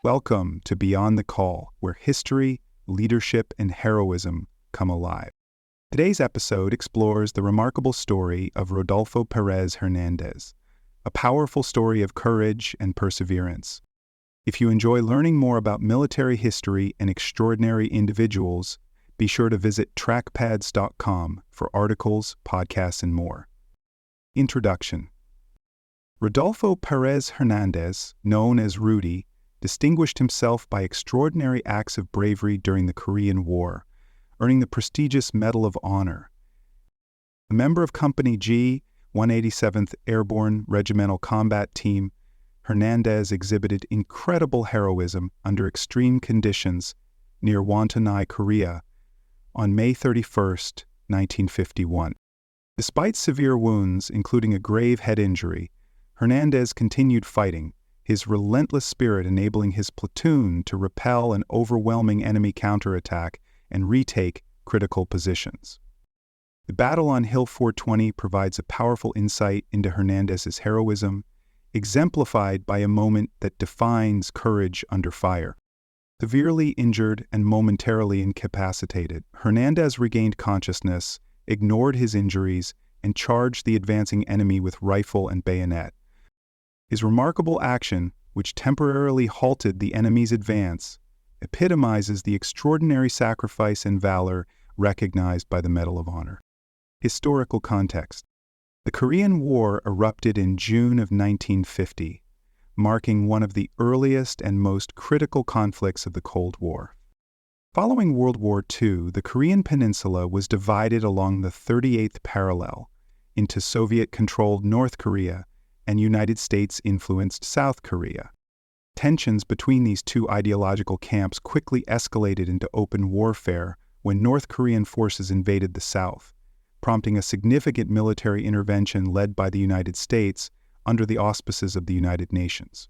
Welcome to Beyond the Call, where history, leadership, and heroism come alive. Today's episode explores the remarkable story of Rodolfo Pérez Hernández, a powerful story of courage and perseverance. If you enjoy learning more about military history and extraordinary individuals, be sure to visit trackpads.com for articles, podcasts, and more. Introduction. Rodolfo Pérez Hernández, known as Rudy, distinguished himself by extraordinary acts of bravery during the Korean War, earning the prestigious Medal of Honor. A member of Company G, 187th Airborne Regimental Combat Team, Hernández exhibited incredible heroism under extreme conditions near Wontonai, Korea, on May 31, 1951. Despite severe wounds, including a grave head injury, Hernández continued fighting, his relentless spirit enabling his platoon to repel an overwhelming enemy counterattack and retake critical positions. The battle on Hill 420 provides a powerful insight into Hernández's heroism, exemplified by a moment that defines courage under fire. Severely injured and momentarily incapacitated, Hernández regained consciousness, ignored his injuries, and charged the advancing enemy with rifle and bayonet. His remarkable action, which temporarily halted the enemy's advance, epitomizes the extraordinary sacrifice and valor recognized by the Medal of Honor. Historical context. The Korean War erupted in June of 1950, marking one of the earliest and most critical conflicts of the Cold War. Following World War II, the Korean peninsula was divided along the 38th parallel into Soviet-controlled North Korea and United States-influenced South Korea. Tensions between these two ideological camps quickly escalated into open warfare when North Korean forces invaded the South, prompting a significant military intervention led by the United States under the auspices of the United Nations.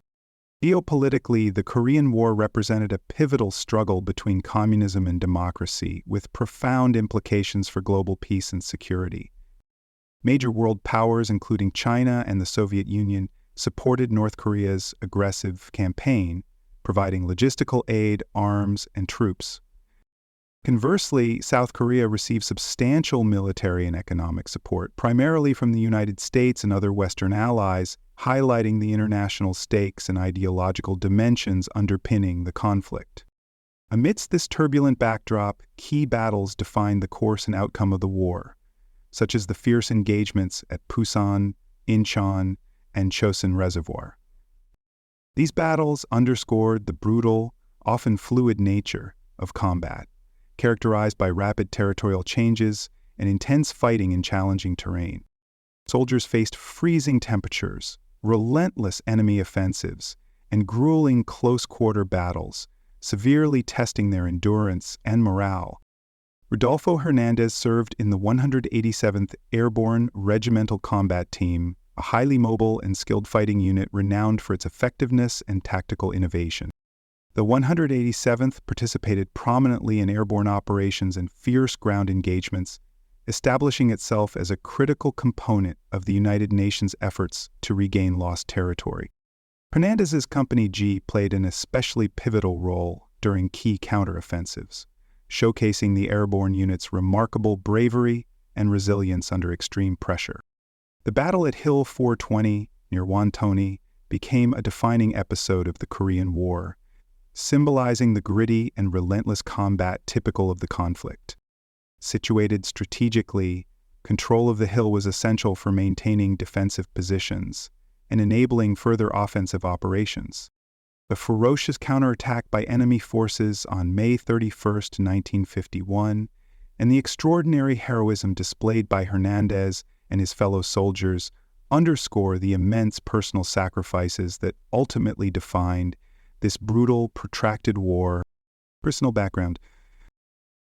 Geopolitically, the Korean War represented a pivotal struggle between communism and democracy, with profound implications for global peace and security. Major world powers, including China and the Soviet Union, supported North Korea's aggressive campaign, providing logistical aid, arms, and troops. Conversely, South Korea received substantial military and economic support, primarily from the United States and other Western allies, highlighting the international stakes and ideological dimensions underpinning the conflict. Amidst this turbulent backdrop, key battles defined the course and outcome of the war, such as the fierce engagements at Pusan, Incheon, and Chosin Reservoir. These battles underscored the brutal, often fluid nature of combat, characterized by rapid territorial changes and intense fighting in challenging terrain. Soldiers faced freezing temperatures, relentless enemy offensives, and grueling close-quarter battles, severely testing their endurance and morale. Rodolfo Hernández served in the 187th Airborne Regimental Combat Team, a highly mobile and skilled fighting unit renowned for its effectiveness and tactical innovation. The 187th participated prominently in airborne operations and fierce ground engagements, establishing itself as a critical component of the United Nations efforts to regain lost territory. Hernández's Company G played an especially pivotal role during key counteroffensives, showcasing the airborne unit's remarkable bravery and resilience under extreme pressure. The battle at Hill 420 near Wontonai became a defining episode of the Korean War, symbolizing the gritty and relentless combat typical of the conflict. Situated strategically, control of the hill was essential for maintaining defensive positions and enabling further offensive operations. The ferocious counterattack by enemy forces on May 31, 1951, and the extraordinary heroism displayed by Hernández and his fellow soldiers underscore the immense personal sacrifices that ultimately defined this brutal, protracted war. Personal background.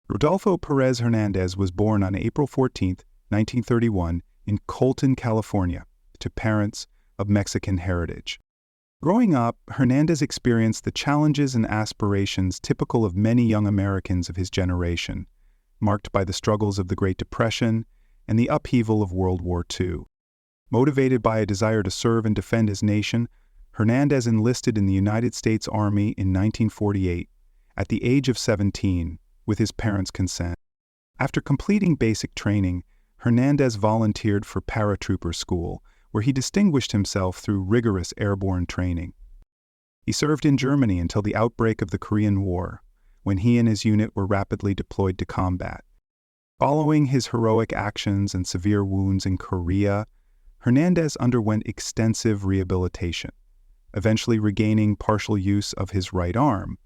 Rodolfo Pérez Hernández was born on April 14, 1931, in Colton, California, to parents of Mexican heritage. Growing up, Hernández experienced the challenges and aspirations typical of many young Americans of his generation, marked by the struggles of the Great Depression and the upheaval of World War II. Motivated by a desire to serve and defend his nation, Hernández enlisted in the United States Army in 1948 at the age of 17 with his parents' consent. After completing basic training, Hernández volunteered for paratrooper school, where he distinguished himself through rigorous airborne training. He served in Germany until the outbreak of the Korean War, when he and his unit were rapidly deployed to combat. Following his heroic actions and severe wounds in Korea, Hernández underwent extensive rehabilitation, eventually regaining partial use of his right arm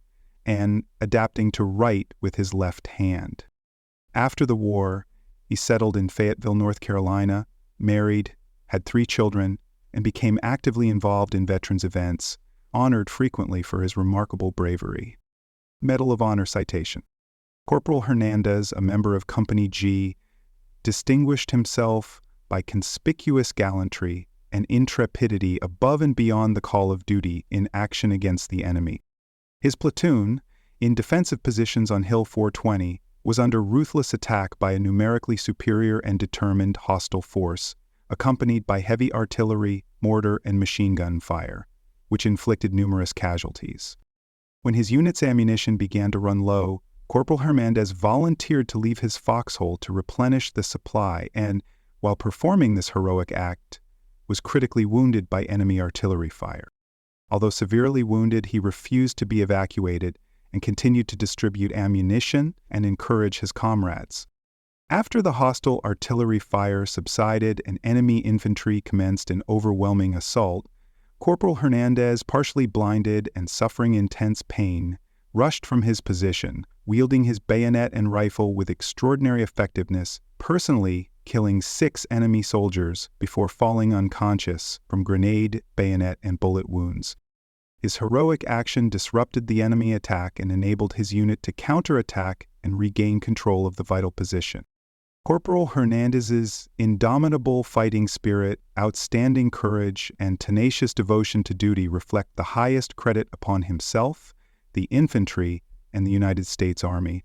and adapting to write with his left hand. After the war, he settled in Fayetteville, North Carolina, married, had 3 children, and became actively involved in veterans events, honored frequently for his remarkable bravery. Medal of Honor citation. Corporal Hernández, a member of Company G, distinguished himself by conspicuous gallantry and intrepidity above and beyond the call of duty in action against the enemy. His platoon, in defensive positions on Hill 420, was under ruthless attack by a numerically superior and determined hostile force, accompanied by heavy artillery, mortar, and machine gun fire, which inflicted numerous casualties. When his unit's ammunition began to run low, Corporal Hernández volunteered to leave his foxhole to replenish the supply and, while performing this heroic act, was critically wounded by enemy artillery fire. Although severely wounded, he refused to be evacuated and continued to distribute ammunition and encourage his comrades. After the hostile artillery fire subsided and enemy infantry commenced an overwhelming assault, Corporal Hernández, partially blinded and suffering intense pain, rushed from his position, wielding his bayonet and rifle with extraordinary effectiveness, personally killing 6 enemy soldiers before falling unconscious from grenade, bayonet, and bullet wounds. His heroic action disrupted the enemy attack and enabled his unit to counterattack and regain control of the vital position. Corporal Hernández's indomitable fighting spirit, outstanding courage, and tenacious devotion to duty reflect the highest credit upon himself, the infantry, and the United States Army.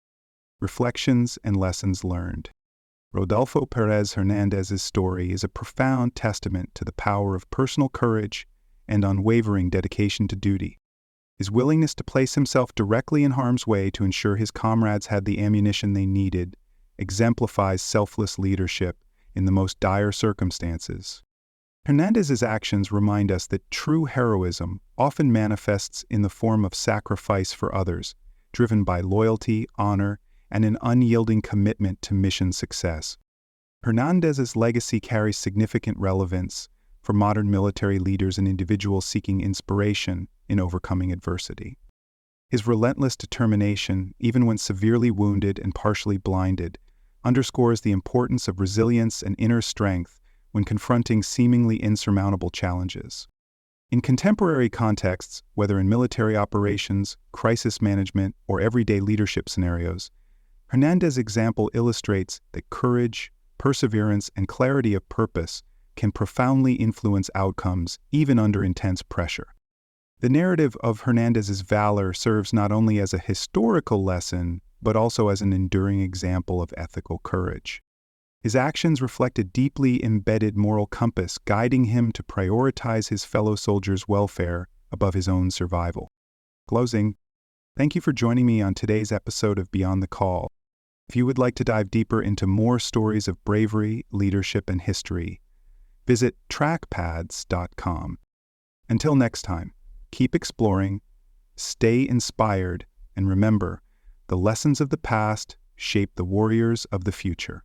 Reflections and lessons learned. Rodolfo Pérez Hernández's story is a profound testament to the power of personal courage and unwavering dedication to duty. His willingness to place himself directly in harm's way to ensure his comrades had the ammunition they needed exemplifies selfless leadership in the most dire circumstances. Hernández's actions remind us that true heroism often manifests in the form of sacrifice for others, driven by loyalty, honor, and an unyielding commitment to mission success. Hernández's legacy carries significant relevance for modern military leaders and individuals seeking inspiration in overcoming adversity. His relentless determination, even when severely wounded and partially blinded, underscores the importance of resilience and inner strength when confronting seemingly insurmountable challenges. In contemporary contexts, whether in military operations, crisis management, or everyday leadership scenarios, Hernández's example illustrates that courage, perseverance, and clarity of purpose can profoundly influence outcomes even under intense pressure. The narrative of Hernández's valor serves not only as a historical lesson, but also as an enduring example of ethical courage. His actions reflect a deeply embedded moral compass, guiding him to prioritize his fellow soldiers' welfare above his own survival. Closing, thank you for joining me on today's episode of Beyond the Call. If you would like to dive deeper into more stories of bravery, leadership, and history, visit trackpads.com. Until next time, keep exploring, stay inspired, and remember, the lessons of the past shape the warriors of the future.